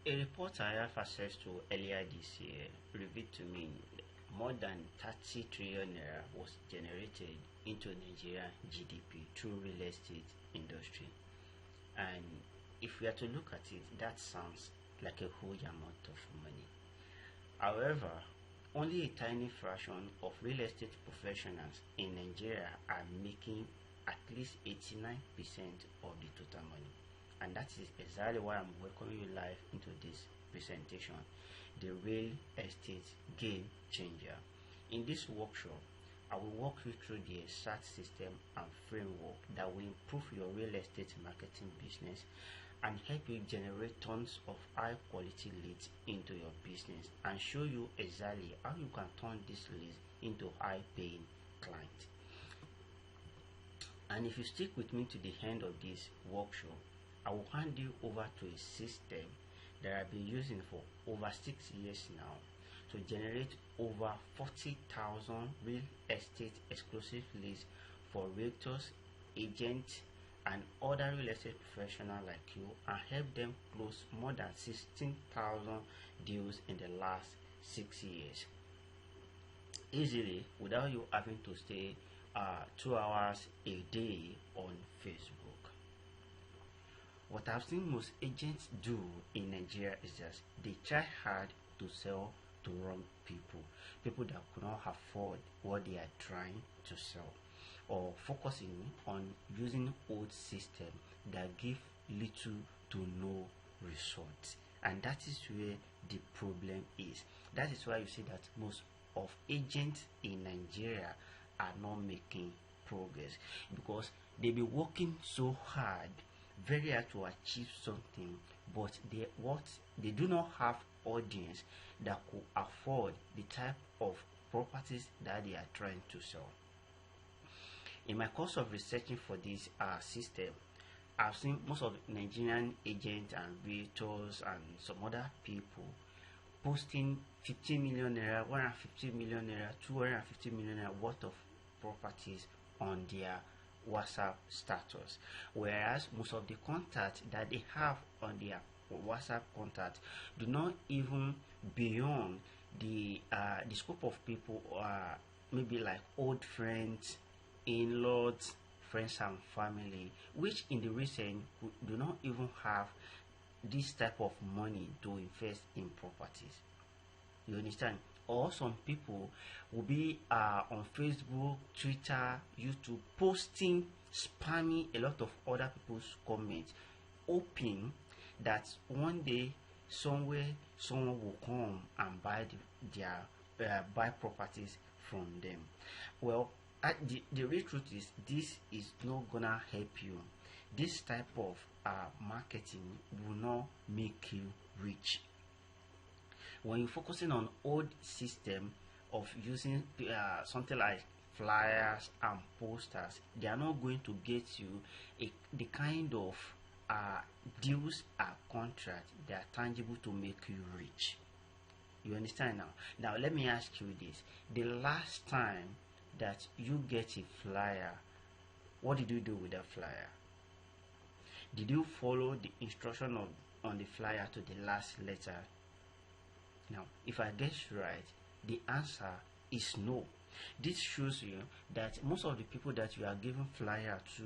A report I have access to earlier this year revealed to me more than 30 trillion naira was generated into Nigeria GDP through real estate industry. And if we are to look at it, that sounds like a huge amount of money. However, only a tiny fraction of real estate professionals in Nigeria are making at least 89% of the total money. And that is exactly why I'm welcoming you live into this presentation, the real estate game changer. In this workshop, I will walk you through the exact system and framework that will improve your real estate marketing business and help you generate tons of high quality leads into your business and show you exactly how you can turn these leads into high paying clients. And if you stick with me to the end of this workshop, I will hand you over to a system that I've been using for over 6 years now to generate over 40,000 real estate exclusive leads for realtors, agents, and other real estate professionals like you, and help them close more than 16,000 deals in the last 6 years easily without you having to stay 2 hours a day on Facebook. What I've seen most agents do in Nigeria is just they try hard to sell to wrong people that could not afford what they are trying to sell, or focusing on using old system that give little to no results. And that is where the problem is. That is why you see that most of agents in Nigeria are not making progress, because they be working so hard, very hard to achieve something, but they do not have audience that could afford the type of properties that they are trying to sell. In my course of researching for this system, I've seen most of Nigerian agents and realtors and some other people posting 50 million naira, 150 million naira, 250 million naira worth of properties on their WhatsApp status, whereas most of the contacts that they have on their WhatsApp contact do not even beyond the scope of people, maybe like old friends, in-laws, friends and family, which in the recent do not even have this type of money to invest in properties. You understand? Or some people will be on Facebook, Twitter, YouTube, posting, spamming a lot of other people's comments, hoping that one day somewhere someone will come and buy buy properties from them. Well, the real truth is this is not gonna help you. This type of marketing will not make you rich. When you're focusing on old system of using something like flyers and posters, they are not going to get you the kind of deals and contracts that are tangible to make you rich. You understand now? Now let me ask you this: the last time that you get a flyer, what did you do with that flyer? Did you follow the instruction on the flyer to the last letter? Now, if I guess right, the answer is no. This shows you that most of the people that you are giving flyer to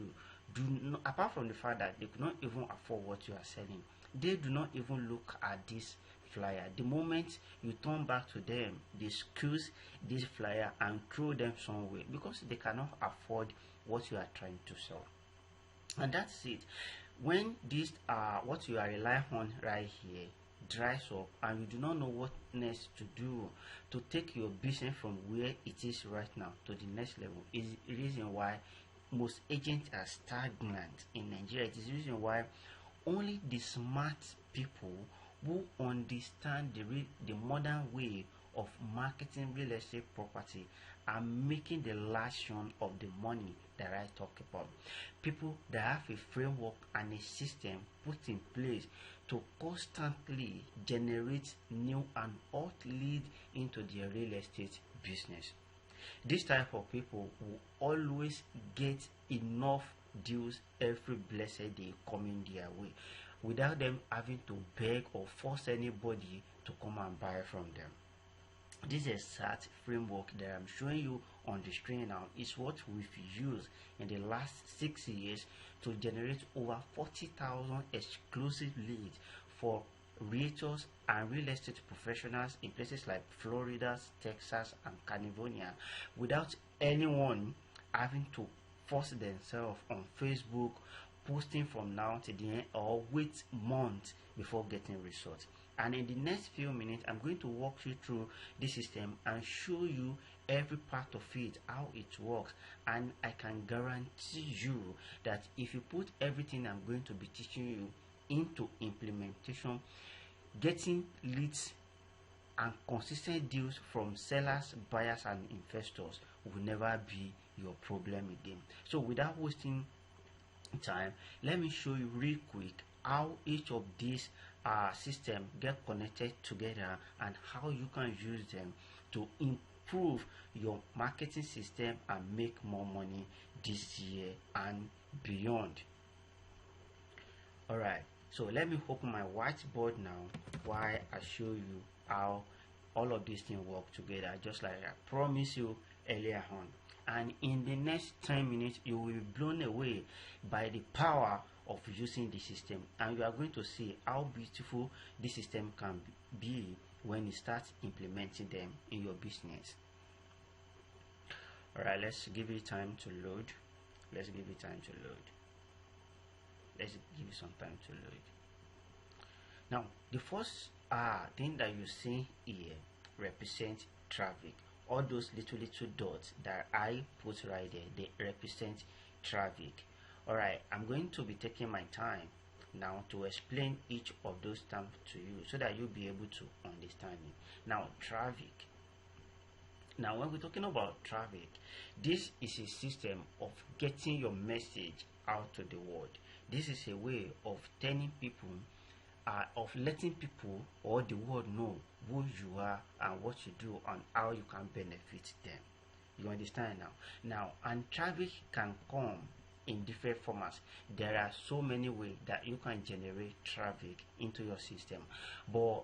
do not, apart from the fact that they could not even afford what you are selling, they do not even look at this flyer. The moment you turn back to them, they squeeze this flyer and throw them somewhere because they cannot afford what you are trying to sell. And that's it. When this what you are relying on right here dries up and you do not know what next to do to take your business from where it is right now to the next level, is the reason why most agents are stagnant in Nigeria. It is the reason why only the smart people who understand the modern way of marketing real estate property are making the last chunk of the money that I talk about. People that have a framework and a system put in place to constantly generate new and hot lead into their real estate business. This type of people will always get enough deals every blessed day coming their way. without them having to beg or force anybody to come and buy from them. This exact framework that I'm showing you on the screen now is what we've used in the last 6 years to generate over 40,000 exclusive leads for realtors and real estate professionals in places like Florida, Texas, and California, without anyone having to force themselves on Facebook, posting from now to the end, or wait months before getting results. And in the next few minutes, I'm going to walk you through this system and show you every part of it, how it works. And I can guarantee you that if you put everything I'm going to be teaching you into implementation, getting leads and consistent deals from sellers, buyers, and investors will never be your problem again. So without wasting time, let me show you real quick how each of these system get connected together and how you can use them to improve your marketing system and make more money this year and beyond. All right, so let me open my whiteboard now while I show you how all of these things work together, just like I promised you earlier on. And in the next 10 minutes, you will be blown away by the power of using the system, and you are going to see how beautiful this system can be when you start implementing them in your business. All right, let's give it time to load. Let's give it some time to load. Now, the first thing that you see here represents traffic. All those little dots that I put right there, they represent traffic. All right, I'm going to be taking my time now to explain each of those terms to you so that you'll be able to understand it. Now, traffic. Now, when we're talking about traffic, this is a system of getting your message out to the world. This is a way of telling people, of letting people or the world know who you are and what you do and how you can benefit them. You understand now? And traffic can come in different formats. There are so many ways that you can generate traffic into your system, but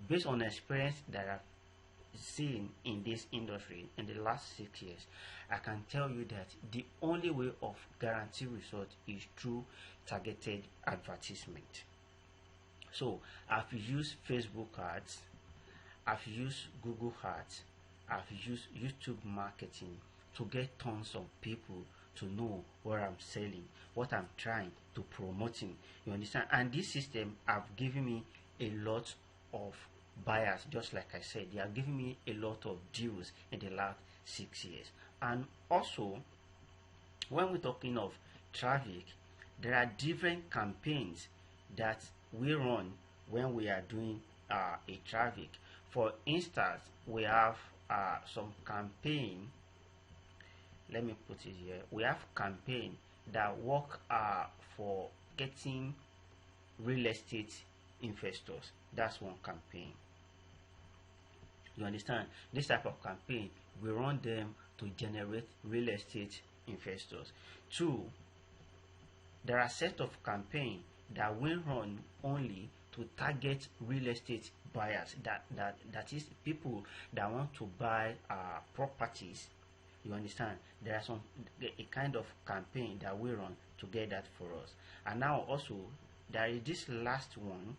based on experience that I've seen in this industry in the last 6 years, I can tell you that the only way of guarantee result is through targeted advertisement. So I've used Facebook ads, I've used Google ads, I've used YouTube marketing to get tons of people to know what I'm selling, what I'm trying to promoting. You understand? And this system have given me a lot of buyers. Just like I said, they are giving me a lot of deals in the last 6 years. And also, when we're talking of traffic, there are different campaigns that we run when we are doing a traffic. For instance, we have some campaign. Let me put it here. We have campaign that work for getting real estate investors. That's one campaign. You understand? This type of campaign, we run them to generate real estate investors. Two, there are set of campaign that we run only to target real estate buyers. That is people that want to buy properties. You understand? There are a kind of campaign that we run to get that for us. And now also there is this last one,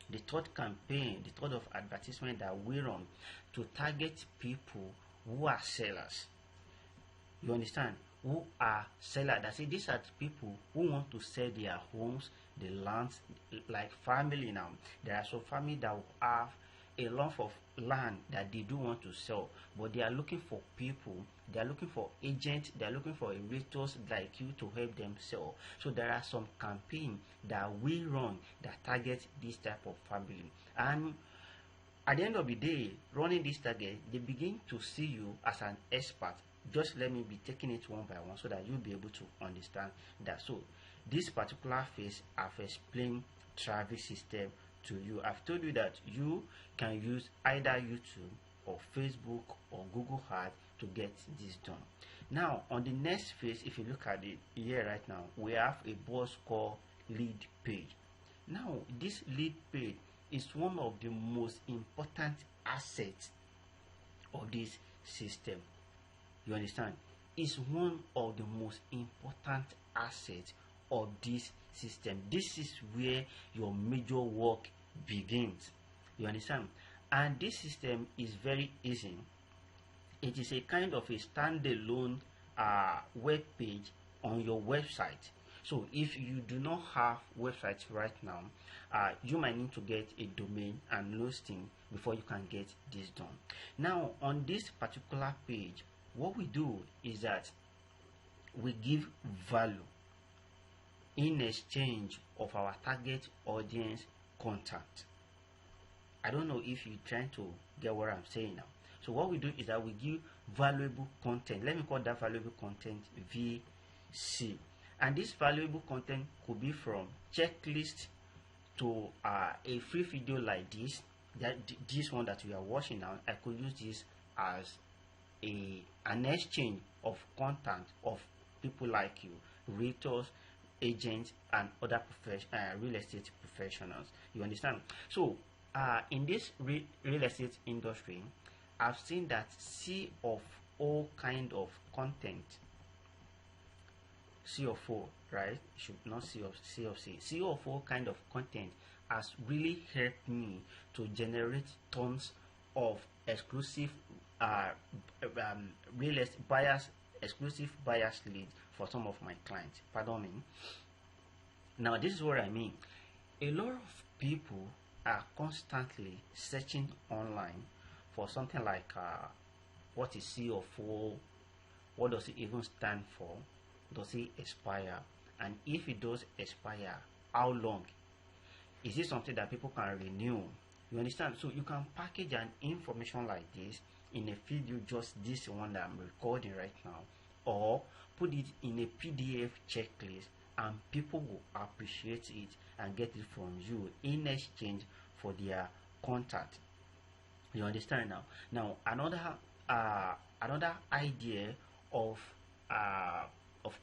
the third campaign, the third of advertisement that we run to target people who are sellers. You understand? Who are sellers. That is, these are the people who want to sell their homes, the lands, like family now. There are some family that have a lot of land that they do want to sell, but they are looking for people, they are looking for agents, they are looking for realtors like you to help them sell. So there are some campaigns that we run that target this type of family, and at the end of the day, running this target, they begin to see you as an expert. Just let me be taking it one by one so that you'll be able to understand that. So this particular phase, I've explained traffic system to you. I've told you that you can use either YouTube or Facebook or Google Ads to get this done. Now on the next phase, if you look at it here right now, we have a boss called lead page. this lead page is one of the most important assets of this system. You understand? It's one of the most important assets of this system. This is where your major work begins. You understand? And this system is very easy. It is a kind of a standalone web page on your website. So if you do not have websites right now, you might need to get a domain and hosting before you can get this done. Now on this particular page, what we do is that we give value in exchange of our target audience contact. I don't know if you're trying to get what I'm saying now. So what we do is that we give valuable content. Let me call that valuable content VC. And this valuable content could be from checklist to a free video like this. This one that we are watching now, I could use this as an exchange of content of people like you, realtors, agents, and other real estate professionals. You understand? So in this real estate industry, I've seen that C of all kind of content, C of O, right? Should not C of C. C of all kind of content has really helped me to generate tons of exclusive real estate buyers, exclusive buyers leads for some of my clients. Pardon me. Now this is what I mean. A lot of people are constantly searching online for something like what is C of O, what does it even stand for, does it expire, and if it does expire, how long? Is it something that people can renew? You understand? So you can package an information like this in a video, just this one that I'm recording right now, or put it in a PDF checklist, and people will appreciate it and get it from you in exchange for their contact. You understand now? Now another idea of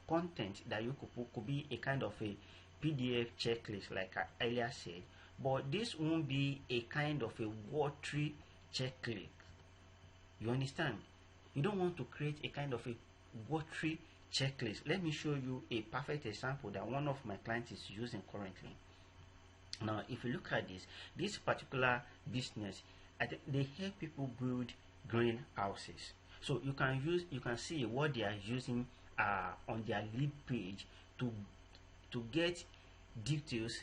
content that you could put could be a kind of a PDF checklist, like I earlier said, but this won't be a kind of a watery checklist. You understand? You don't want to create a kind of a watery checklist. Let me show you a perfect example that one of my clients is using currently. Now if you look at this particular business, I think they help people build greenhouses. So you can see what they are using on their lead page to get details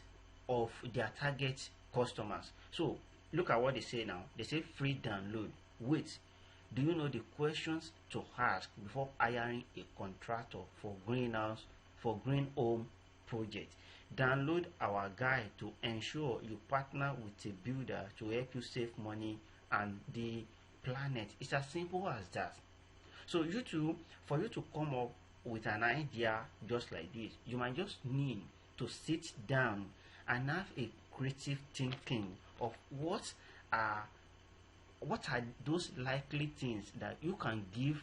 of their target customers. So look at what they say now. They say free download. Wait, do you know the questions to ask before hiring a contractor for greenhouse, for green home project? Download our guide to ensure you partner with a builder to help you save money and the planet. It's as simple as that. So for you to come up with an idea just like this, you might just need to sit down and have a creative thinking of what are those likely things that you can give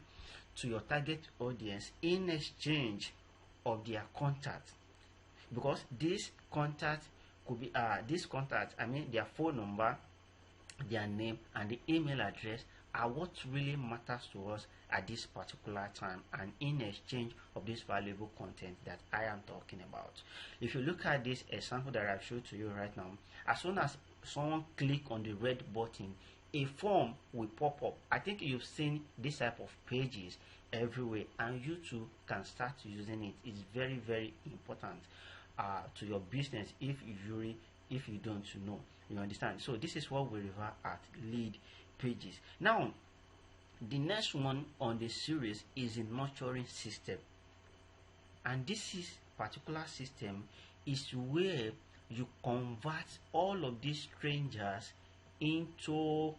to your target audience in exchange of their contact. Because this contact could be their phone number, their name, and the email address are what really matters to us at this particular time, and in exchange of this valuable content that I am talking about. If you look at this example that I've showed to you right now, as soon as someone click on the red button, a form will pop up. I think you've seen this type of pages everywhere, and you too can start using it. It's very, very important to your business if you don't know. You understand? So this is what we refer at lead pages. Now the next one on the series is a nurturing system, and this particular system is where you convert all of these strangers into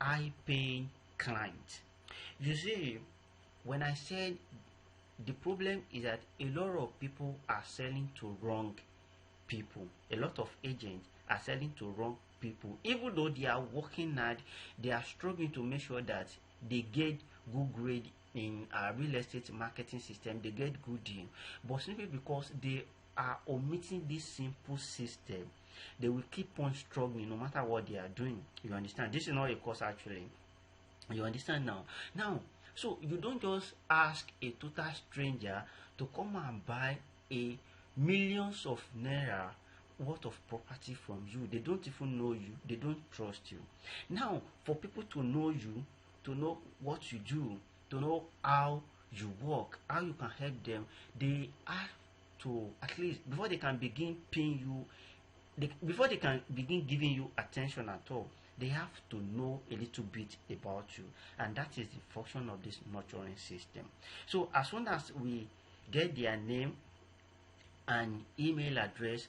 high-paying clients. You see, when I said the problem is that a lot of people are selling to wrong people, a lot of agents are selling to wrong people. Even though they are working hard, they are struggling to make sure that they get good grade in real estate marketing system, they get good deal, but simply because they are omitting this simple system, they will keep on struggling no matter what they are doing. You understand? This is not a course actually. You understand now? Now, so you don't just ask a total stranger to come and buy a millions of naira worth of property from you. They don't even know you. They don't trust you. Now, for people to know you, to know what you do, to know how you work, how you can help them, they have to, at least before they can begin paying you, before they can begin giving you attention at all, they have to know a little bit about you, and that is the function of this nurturing system. So as soon as we get their name and email address,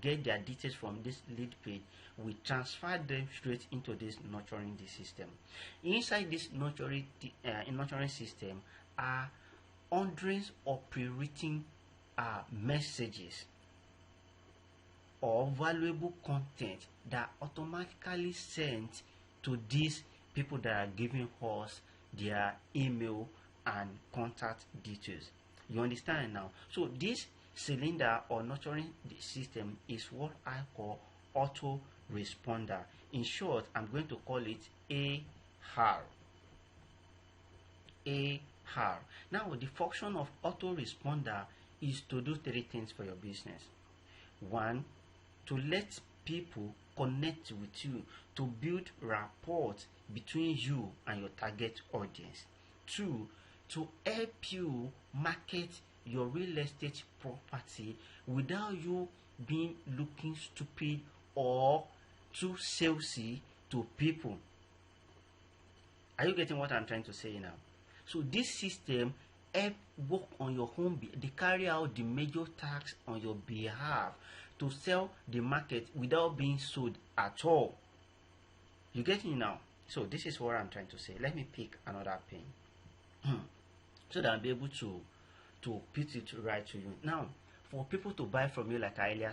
get their details from this lead page, we transfer them straight into this nurturing the system. Inside this nurturing system are hundreds of pre-written messages or valuable content that automatically sent to these people that are giving us their email and contact details. You understand now? So this cylinder or nurturing system is what I call auto responder. In short, I'm going to call it AR. AR. Now, the function of auto responder is to do three things for your business. One, to let people connect with you, to build rapport between you and your target audience. Two, to help you market your real estate property without you being looking stupid or too salesy to people. Are you getting what I'm trying to say now? So this system help work on your home. They carry out the major tasks on your behalf to sell the market without being sold at all. You get me now? So this is what I'm trying to say. Let me pick another pen so that I'll be able to put it right to you. Now, for people to buy from you, like I earlier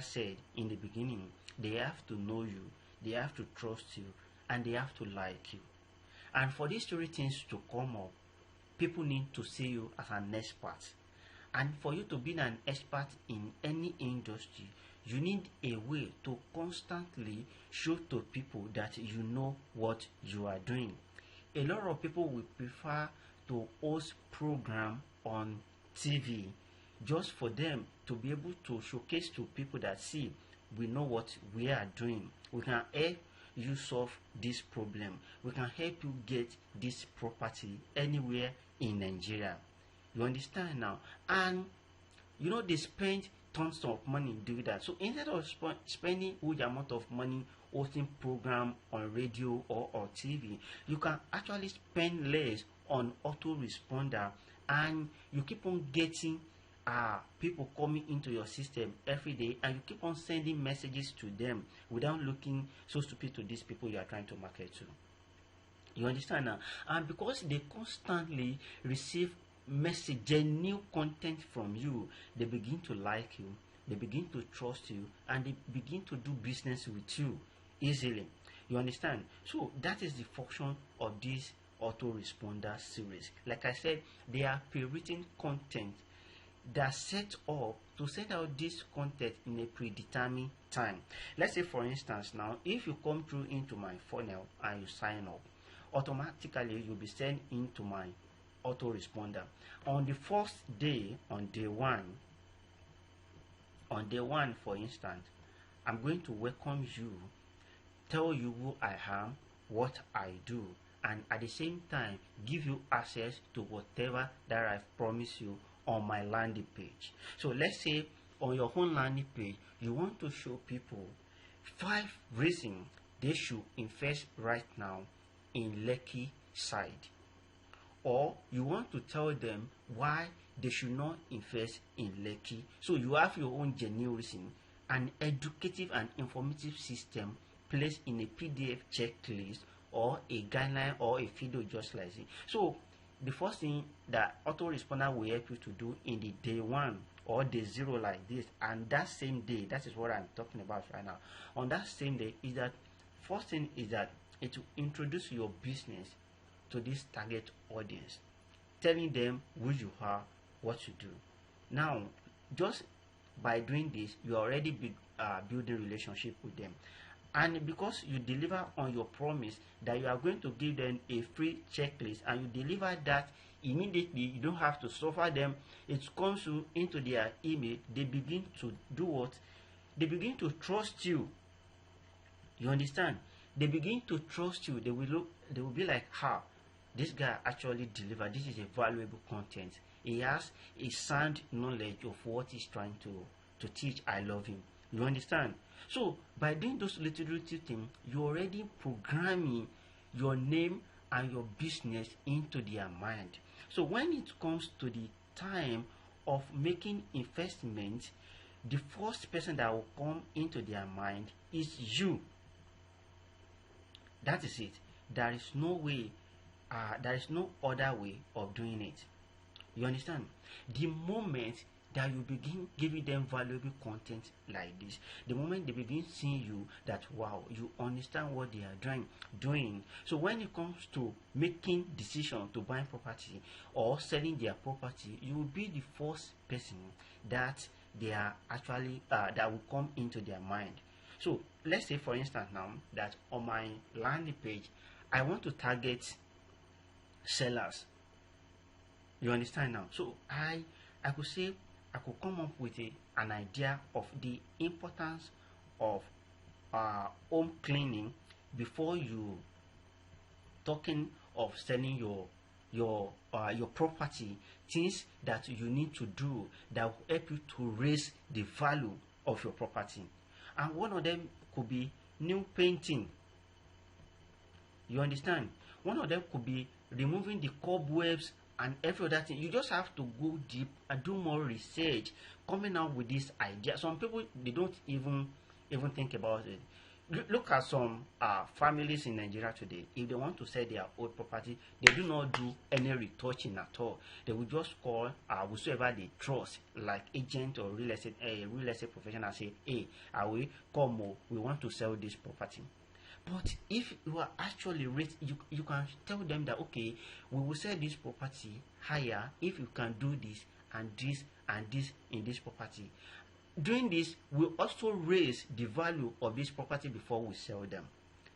said in the beginning, they have to know you, they have to trust you, and they have to like you. And for these three things to come up, people need to see you as an expert. And for you to be an expert in any industry, you need a way to constantly show to people that you know what you are doing. A lot of people will prefer to host program on TV just for them to be able to showcase to people that, see, we know what we are doing. We can help you solve this problem. We can help you get this property anywhere in Nigeria. You understand now? And you know, they spend tons of money doing that. So instead of spending huge amount of money hosting program on radio or on TV, you can actually spend less on autoresponder, and you keep on getting people coming into your system every day, and you keep on sending messages to them without looking so stupid to these people you are trying to market to. You understand now? And because they constantly receive genuine content from you, they begin to like you, they begin to trust you, and they begin to do business with you easily. You understand? So that is the function of this autoresponder series. Like I said, they are pre-written content that set up to send out this content in a predetermined time. Let's say, for instance, now if you come through into my funnel and you sign up, automatically you'll be sent into my autoresponder. On the first day, on day one, for instance, I'm going to welcome you, tell you who I am, what I do, and at the same time give you access to whatever that I've promised you on my landing page. So let's say on your own landing page, you want to show people 5 reasons they should invest right now in Lekki side, or you want to tell them why they should not invest in Lekki. So you have your own genuine reason, an educative and informative system placed in a PDF checklist or a guideline or a video just like this. So the first thing that autoresponder will help you to do in the day 1 or day 0 like this, and that same day, that is what I'm talking about right now, on that same day, is that first thing is that it will introduce your business to this target audience, telling them who you are, what you do. Now, just by doing this, you are already building relationship with them. And because you deliver on your promise that you are going to give them a free checklist, and you deliver that immediately, you don't have to suffer them. It comes into their email. They begin to do what? They begin to trust you. You understand? They begin to trust you. They will look. They will be like, "How this guy actually delivered. This is a valuable content. He has a sound knowledge of what he's trying to teach. I love him." You understand? So by doing those little things, you're already programming your name and your business into their mind. So when it comes to the time of making investment, the first person that will come into their mind is you. That is it. There is no way, there is no other way of doing it. You understand? The moment that you begin giving them valuable content like this, the moment they begin seeing you, that wow, you understand what they are doing. So when it comes to making decision to buy property or selling their property, you will be the first person that they are actually that will come into their mind. So let's say, for instance, now that on my landing page, I want to target sellers. You understand now? So I could say, I could come up with an idea of the importance of home cleaning before you talking of selling your property. Things that you need to do that will help you to raise the value of your property. And one of them could be new painting. You understand? One of them could be removing the cobwebs and every other thing. You just have to go deep and do more research, coming out with this idea. Some people, they don't even think about it. Look at some families in Nigeria today. If they want to sell their old property, they do not do any retouching at all. They will just call whosoever they trust, like agent or real estate professional, say, "Hey, are we come? We want to sell this property." But if you are actually you can tell them that, okay, we will sell this property higher if you can do this and this and this in this property. Doing this will also raise the value of this property before we sell them.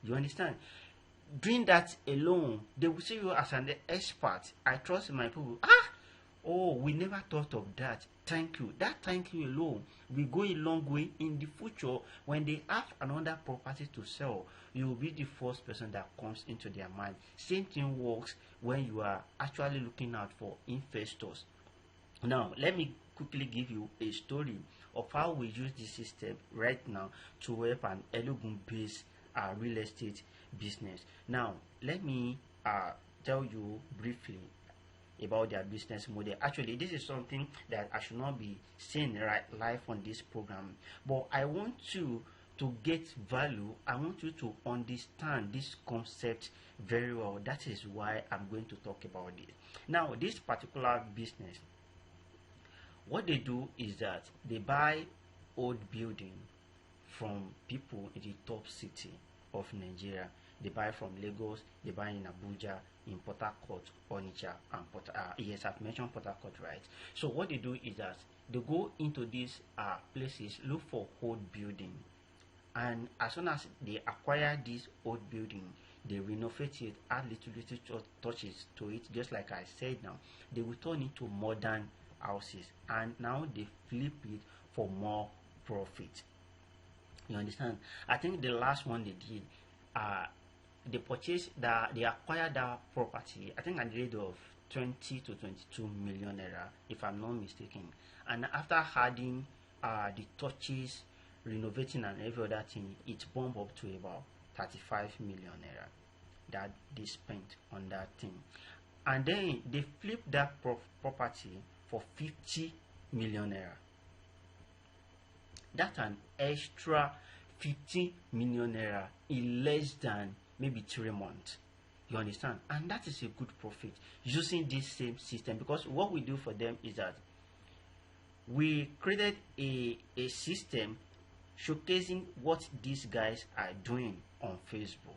You understand? Doing that alone, they will see you as an expert. I trust my people. Oh, we never thought of that. Thank you. That thank you alone will go a long way in the future. When they have another property to sell, you will be the first person that comes into their mind. Same thing works when you are actually looking out for investors. Now, let me quickly give you a story of how we use this system right now to help an Enugu-based real estate business. Now, let me tell you briefly about their business model. Actually, this is something that I should not be saying right live on this program, but I want you to get value. I want you to understand this concept very well. That is why I'm going to talk about it. Now, this particular business, what they do is that they buy old building from people in the top city of Nigeria. They buy from Lagos, they buy in Abuja, in Port Harcourt, Onitsha, and yes, I've mentioned Port Harcourt, right? So what they do is that they go into these places, look for old building, and as soon as they acquire this old building, they renovate it, add little touches to it, just like I said. Now they will turn it to modern houses, and now they flip it for more profit. You understand? I think the last one they did, they purchased that, they acquired that property, I think at the rate of 20 to 22 million naira, if I'm not mistaken. And after adding the touches, renovating and every other thing, it bumped up to about 35 million naira that they spent on that thing. And then they flipped that property for 50 million naira. That's an extra 50 million naira in less than maybe 3 months. You understand? And that is a good profit using this same system, because what we do for them is that we created a system showcasing what these guys are doing on Facebook.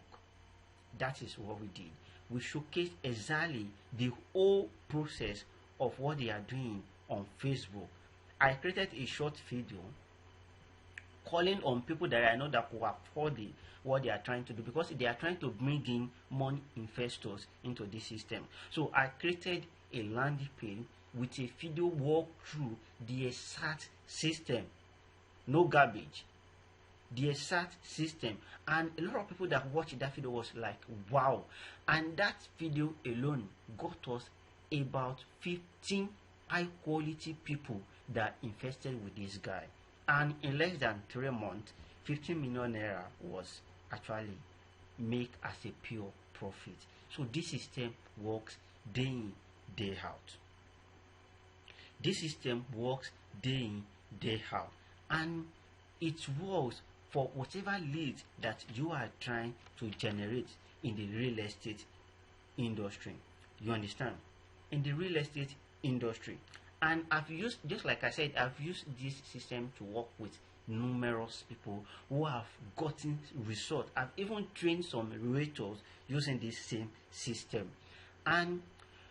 That is what we did. We showcased exactly the whole process of what they are doing on Facebook. I created a short video calling on people that I know that could afford what they are trying to do, because they are trying to bring in more investors into this system. So I created a landing page with a video walkthrough the exact system, no garbage, the exact system. And a lot of people that watched that video was like, wow. And that video alone got us about 15 high quality people that invested with this guy. And in less than 3 months, 15 million naira was actually made as a pure profit. So this system works day in, day out. This system works day in, day out. And it works for whatever leads that you are trying to generate in the real estate industry. You understand? In the real estate industry. And I've used, just like I said, I've used this system to work with numerous people who have gotten results. I've even trained some realtors using this same system. And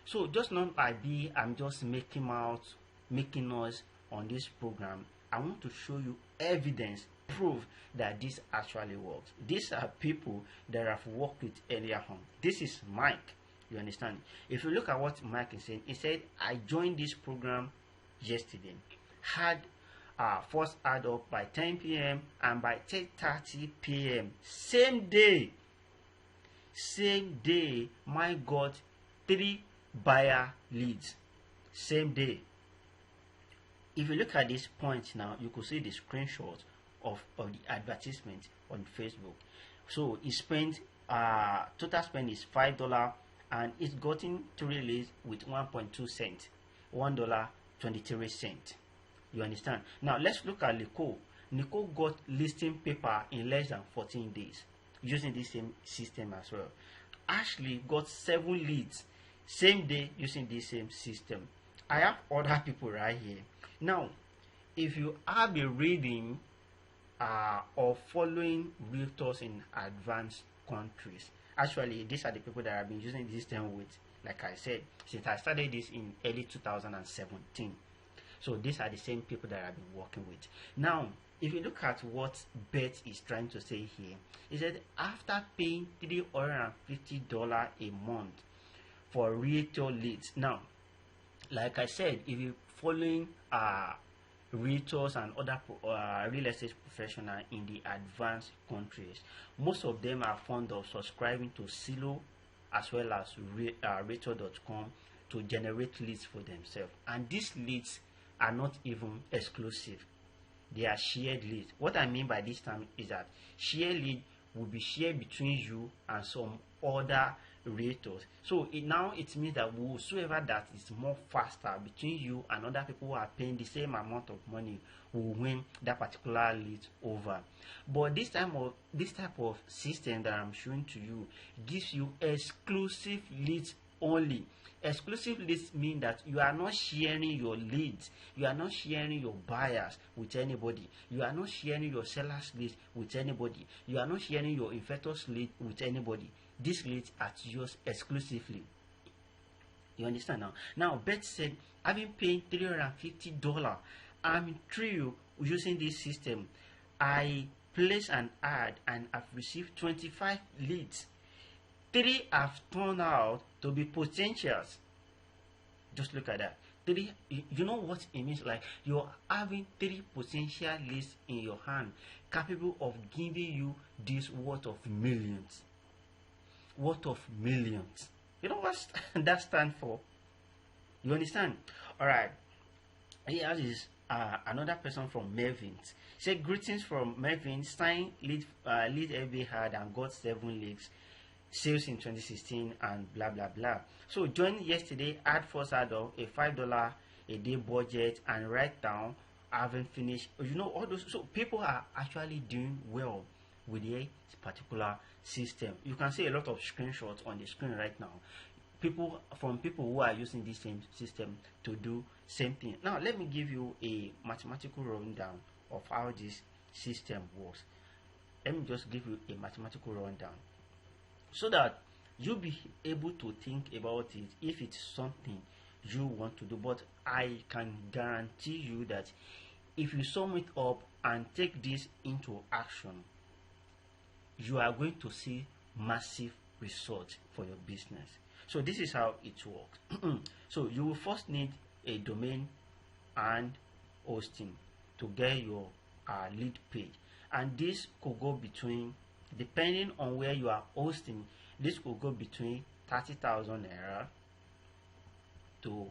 so just not like I'm just making noise on this program. I want to show you evidence, proof that this actually works. These are people that I've worked with earlier on. This is Mike. You understand? If you look at what Mike is saying, he said, I joined this program yesterday, had first add up by 10 p.m. and by 10:30 p.m. same day, my got 3 buyer leads. Same day. If you look at this point now, you could see the screenshot of the advertisement on Facebook. So he spent total spend is $5, and it's gotten 3 leads with 1.2 cents, $1.23. You understand? Now let's look at Nicole. Nicole got listing paper in less than 14 days using this same system as well. Ashley got 7 leads same day using this same system. I have other people right here. Now, if you have been reading or following realtors in advanced countries, actually these are the people that I've been using this system with, like I said, since I started this in early 2017. So these are the same people that I've been working with. Now, if you look at what Beth is trying to say here, he said after paying $350 a month for realtor leads. Now, like I said, if you're following realtors and other real estate professionals in the advanced countries, most of them are fond of subscribing to Silo as well as Realtor.com to generate leads for themselves. And these leads are not even exclusive. They are shared leads. What I mean by this term is that shared lead will be shared between you and some other realtors. So it means that whosoever that is more faster between you and other people who are paying the same amount of money will win that particular lead over. But this type of system that I'm showing to you gives you exclusive leads only. Exclusive leads mean that you are not sharing your leads, you are not sharing your buyers with anybody, you are not sharing your sellers leads with anybody, you are not sharing your investors lead with anybody. These leads are yours exclusively. You understand now? Now, Beth said, having paid $350, I'm thrilled using this system. I placed an ad and I've received 25 leads. 3 have turned out to be potentials. Just look at that. 3, you know what it means? Like you're having 3 potential leads in your hand, capable of giving you this worth of millions. Worth of millions. You know what that stands for? You understand? All right. Here is another person from Melvin. Say greetings from Melvin. Stein lead every hard and got 7 leads. Sales in 2016 and blah blah blah. So join yesterday. Add first add up a $5 a day budget and write down. I haven't finished. You know all those. So people are actually doing well with a particular system. You can see a lot of screenshots on the screen right now. People who are using this same system to do same thing. Now let me give you a mathematical rundown of how this system works. Let me just give you a mathematical rundown so that you'll be able to think about it if it's something you want to do, but I can guarantee you that if you sum it up and take this into action, you are going to see massive results for your business. So this is how it works. So you will first need a domain and hosting to get your lead page, and this could go between, depending on where you are hosting, this could go between 30,000 naira to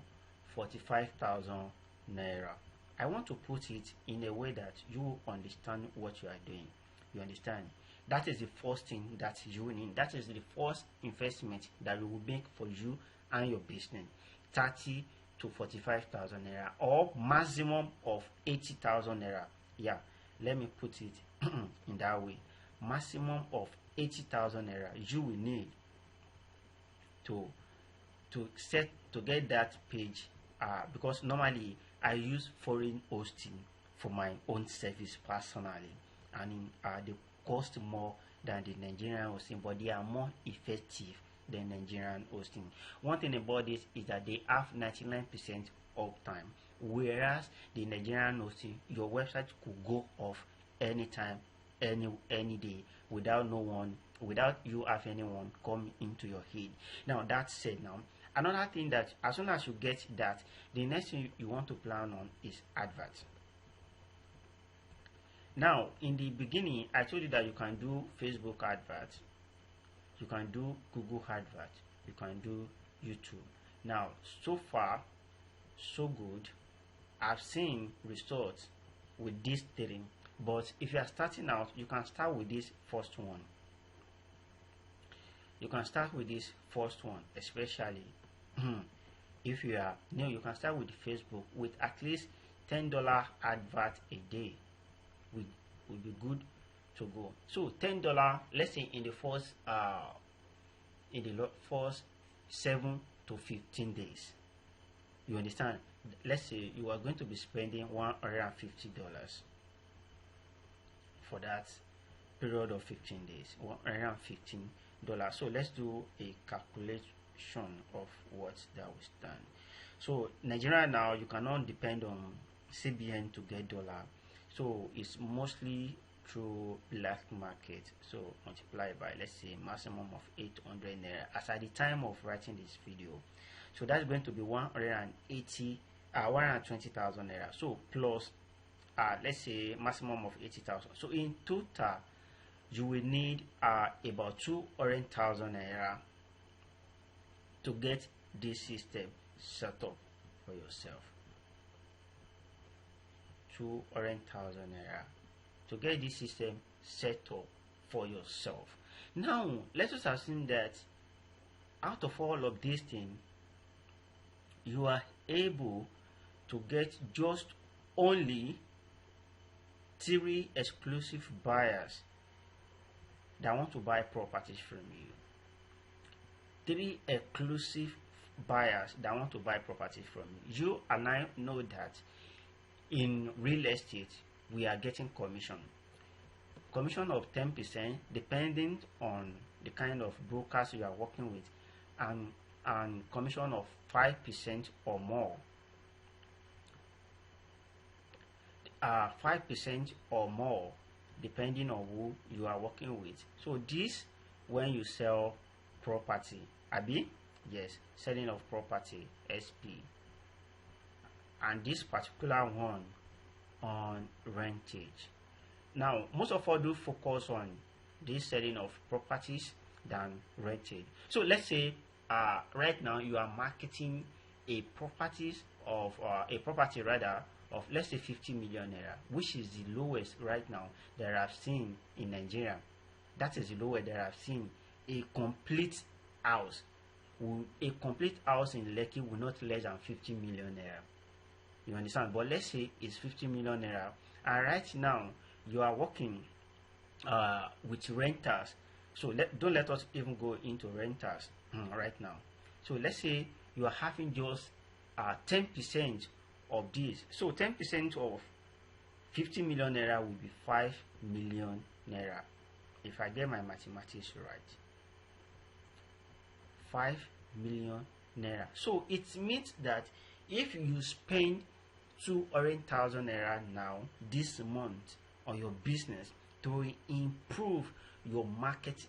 45,000 naira. I want to put it in a way that you understand what you are doing. You understand? That is the first thing that you need. That is the first investment that we will make for you and your business. 30 to 45,000 naira, or maximum of 80,000 naira. Yeah, let me put it in that way. Maximum of 80,000 naira you will need to get that page, because normally I use foreign hosting for my own service personally, and they cost more than the Nigerian hosting, but they are more effective than Nigerian hosting. One thing about this is that they have 99% uptime, whereas the Nigerian hosting, your website could go off anytime, any day, without you have anyone come into your head. Now that said, now another thing, that as soon as you get that, the next thing you want to plan on is adverts. Now in the beginning I told you that you can do Facebook adverts, you can do Google adverts, you can do YouTube. Now so far so good, I've seen results with these three, but if you are starting out, you can start with this first one. You can start with this first one, especially if you are new. You can start with Facebook with at least $10 advert a day. Will be good to go. So $10, let's say in the first 7 to 15 days. You understand? Let's say you are going to be spending $150 for that period of 15 days. $115. So let's do a calculation of what that was done. So Nigeria now, you cannot depend on CBN to get dollar, so it's mostly through black market. So multiply by, let's say, maximum of 800 naira as at the time of writing this video. So that's going to be 120,000 naira. So plus let's say maximum of 80,000. So in total you will need about 200,000 naira to get this system set up for yourself. 200,000 naira to get this system set up for yourself. Now let us assume that out of all of these things, you are able to get just only 3 exclusive buyers that want to buy properties from you. 3 exclusive buyers that want to buy properties from you. You and I know that in real estate we are getting commission of 10%, depending on the kind of brokers you are working with, and commission of 5% or more. 5% or more depending on who you are working with. So this, when you sell property, Abi, yes, selling of property, SP, and this particular one on rentage. Now most of us do focus on this selling of properties than rentage. So let's say right now you are marketing a property rather of, let's say, 50 million naira, which is the lowest right now that I've seen in Nigeria. That is the lowest that I've seen. A complete house in Lekki will not less than 50 million naira. You understand? But let's say it's 50 million naira, and right now you are working with renters. So don't let us even go into renters right now. So let's say you are having just 10% of this. So 10% of 50 million naira will be 5 million naira, if I get my mathematics right. 5 million naira. So it means that if you spend 200,000 naira now this month on your business to improve your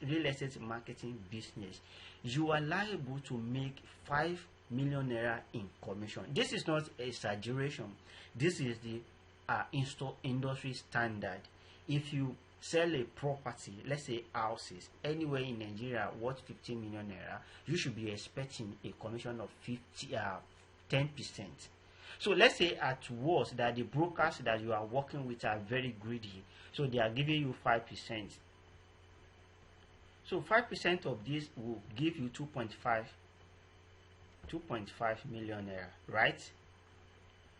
real estate marketing business, you are liable to make 5 million naira in commission. This is not exaggeration. This is the industry standard. If you sell a property, let's say houses, anywhere in Nigeria worth 15 million naira, you should be expecting a commission of 10%. So let's say at worst that the brokers that you are working with are very greedy, so they are giving you 5%. So 5% of this will give you 2.5 million naira, right?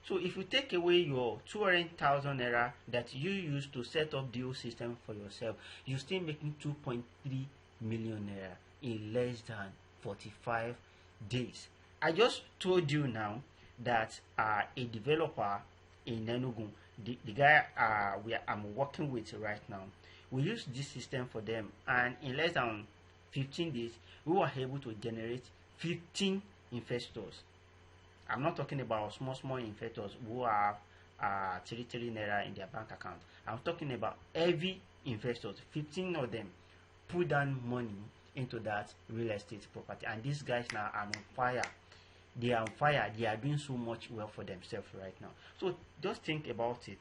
So if you take away your 200,000 naira that you use to set up the whole system for yourself, you're still making 2.3 million naira in less than 45 days. I just told you now that a developer in Enugu, the guy I'm working with right now, we use this system for them, and in less than 15 days we were able to generate 15 investors. I'm not talking about small investors who have 3 naira in their bank account. I'm talking about heavy investors. 15 of them put down money into that real estate property, and these guys now are on fire. They are on fire. They are doing so much well for themselves right now. So just think about it.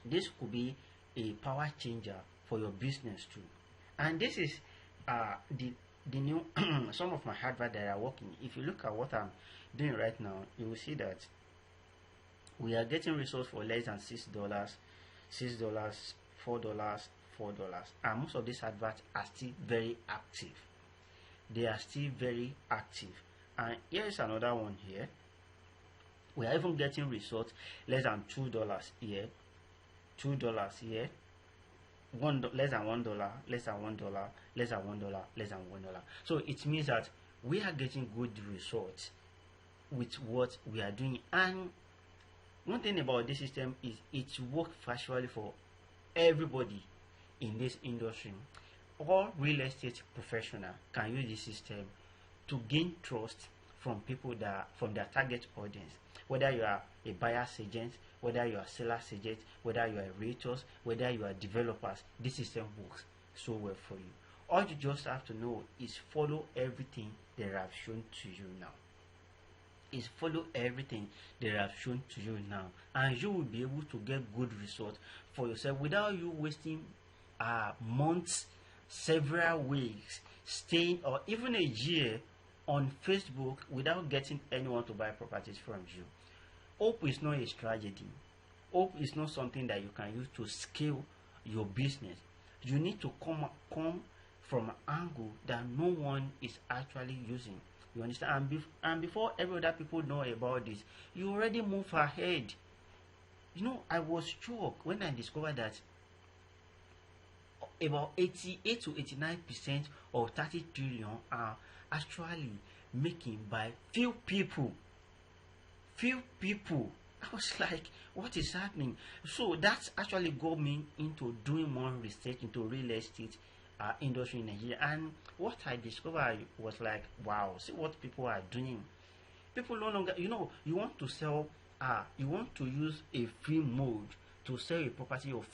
This could be a power changer for your business too. And this is the new some of my adverts that are working. If you look at what I'm doing right now, you will see that we are getting results for less than $6, $4, and most of these adverts are still very active. They are still very active. And here's another one here. We are even getting results less than $2 here, $2 here, less than $1, less than $1, less than $1, less than $1. So it means that we are getting good results with what we are doing. And one thing about this system is it works virtually for everybody in this industry. All real estate professionals can use this system to gain trust from people from their target audience. Whether you are a buyer's agent, whether you are a seller's agent, whether you are Realtors, whether you are developers, this system works so well for you. All you just have to know is follow everything they have shown to you now. Follow everything they have shown to you now, and you will be able to get good results for yourself without you wasting months, several weeks, staying or even a year on Facebook without getting anyone to buy properties from you. Hope is not a strategy. Hope is not something that you can use to scale your business. You need to come from an angle that no one is actually using. You understand? And before every other people know about this, you already move ahead. You know, I was shocked when I discovered that about 88 to 89% of 30 trillion are actually making by few people. I was like, what is happening? So that's actually got me into doing more research into real estate industry in Nigeria. And what I discovered was like, wow, see what people are doing. People no longer, you want to sell, you want to use a free mode to sell a property of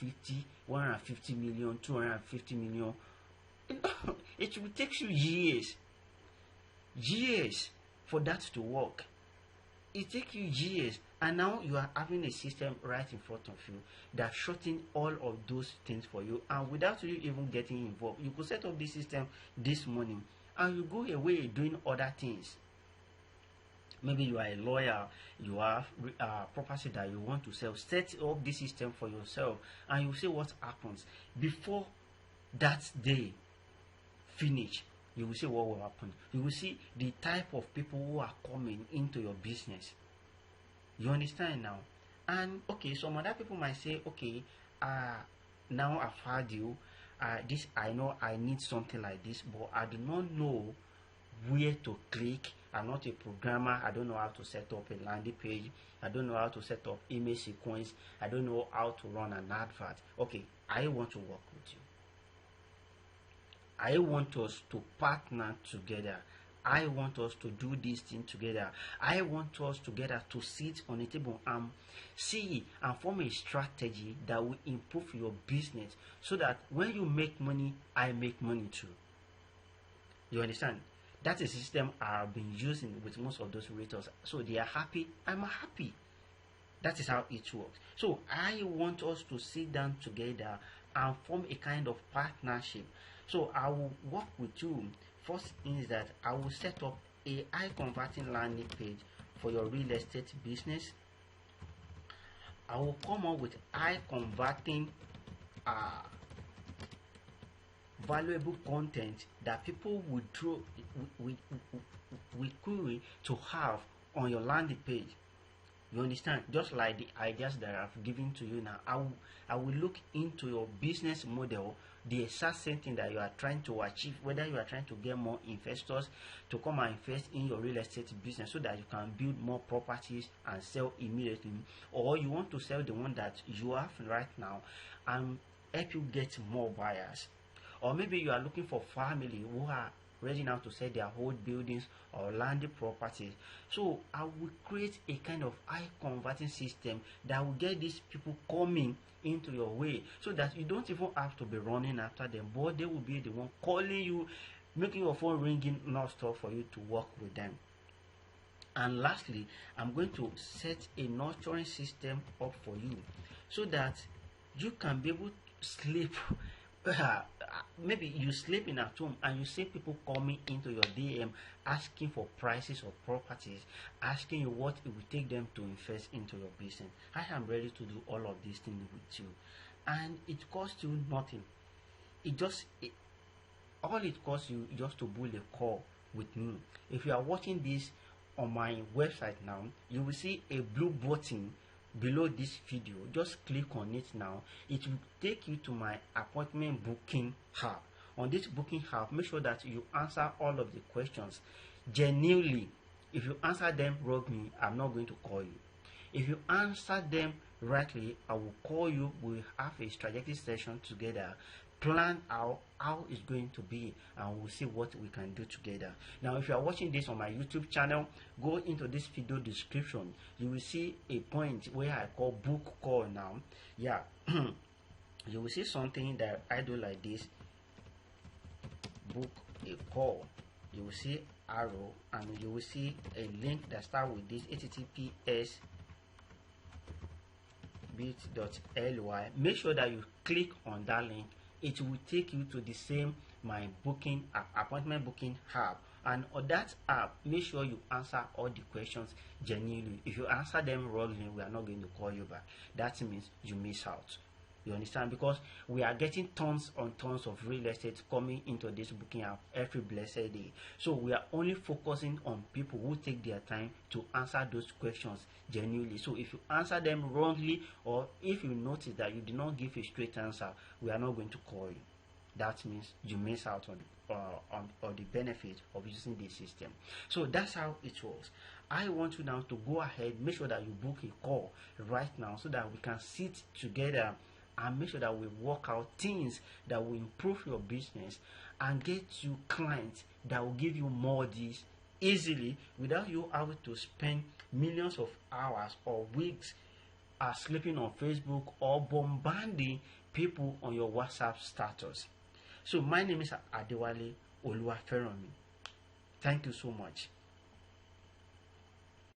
150 million, 250 million. It will take you years for that to work. It takes you years, and now you are having a system right in front of you that shorten all of those things for you, and without you even getting involved, you could set up this system this morning and you go away doing other things. Maybe you are a lawyer, you have property that you want to sell. Set up this system for yourself, and you see what happens. Before that day finish, you will see what will happen. You will see the type of people who are coming into your business. You understand now? And okay, some other people might say, okay, now I've heard you. This, I know I need something like this, but I do not know where to click. I'm not a programmer. I don't know how to set up a landing page. I don't know how to set up email sequence. I don't know how to run an advert. Okay, I want to work with you. I want us to partner together I want us to do this thing together. I want us together to sit on a table and see and form a strategy that will improve your business, so that when you make money, I make money too. You understand? That's a system I've been using with most of those realtors. So they are happy, I'm happy. That is how it works. So I want us to sit down together and form a kind of partnership. So I will work with you. First is that I will set up a high converting landing page for your real estate business. I will come up with high converting valuable content that people would throw with query to have on your landing page. You understand? Just like the ideas that I've given to you now, I will look into your business model, the exact same thing that you are trying to achieve, whether you are trying to get more investors to come and invest in your real estate business so that you can build more properties and sell immediately, or you want to sell the one that you have right now and help you get more buyers. Or maybe you are looking for family who are ready now to sell their whole buildings or landed properties. So I will create a kind of high converting system that will get these people coming into your way, so that you don't even have to be running after them, but they will be the one calling you, making your phone ringing non-stop for you to work with them. And lastly, I'm going to set a nurturing system up for you, so that you can be able to sleep. Maybe you sleeping at home and you see people coming into your DM asking for prices of properties, asking you what it will take them to invest into your business. I am ready to do all of these things with you, and it costs you nothing. All it costs you just to book a call with me. If you are watching this on my website now, you will see a blue button below this video. Just click on it now. It will take you to my appointment booking app. On this booking app, make sure that you answer all of the questions genuinely. If you answer them wrongly, I'm not going to call you. If you answer them rightly, I will call you. We'll have a strategic session together, plan out how it's going to be, and we'll see what we can do together. Now, if you are watching this on my YouTube channel, go into this video description. You will see a point where I call book call now. Yeah. You will see something that I do like this: book a call. You will see arrow, and you will see a link that starts with this https bit.ly. Make sure that you click on that link. It will take you to the same my booking appointment booking app, and on that app, make sure you answer all the questions genuinely. If you answer them wrongly, we are not going to call you back. That means you miss out. You understand? Because we are getting tons on tons of real estate coming into this booking app every blessed day. So we are only focusing on people who take their time to answer those questions genuinely. So if you answer them wrongly, or if you notice that you did not give a straight answer, we are not going to call you. That means you miss out on the benefit of using this system. So that's how it works. I want you now to go ahead, make sure that you book a call right now, so that we can sit together and make sure that we work out things that will improve your business and get you clients that will give you more deals easily, without you having to spend millions of hours or weeks sleeping on Facebook or bombarding people on your WhatsApp status. So my name is Adewale Oluwaferomi. Thank you so much.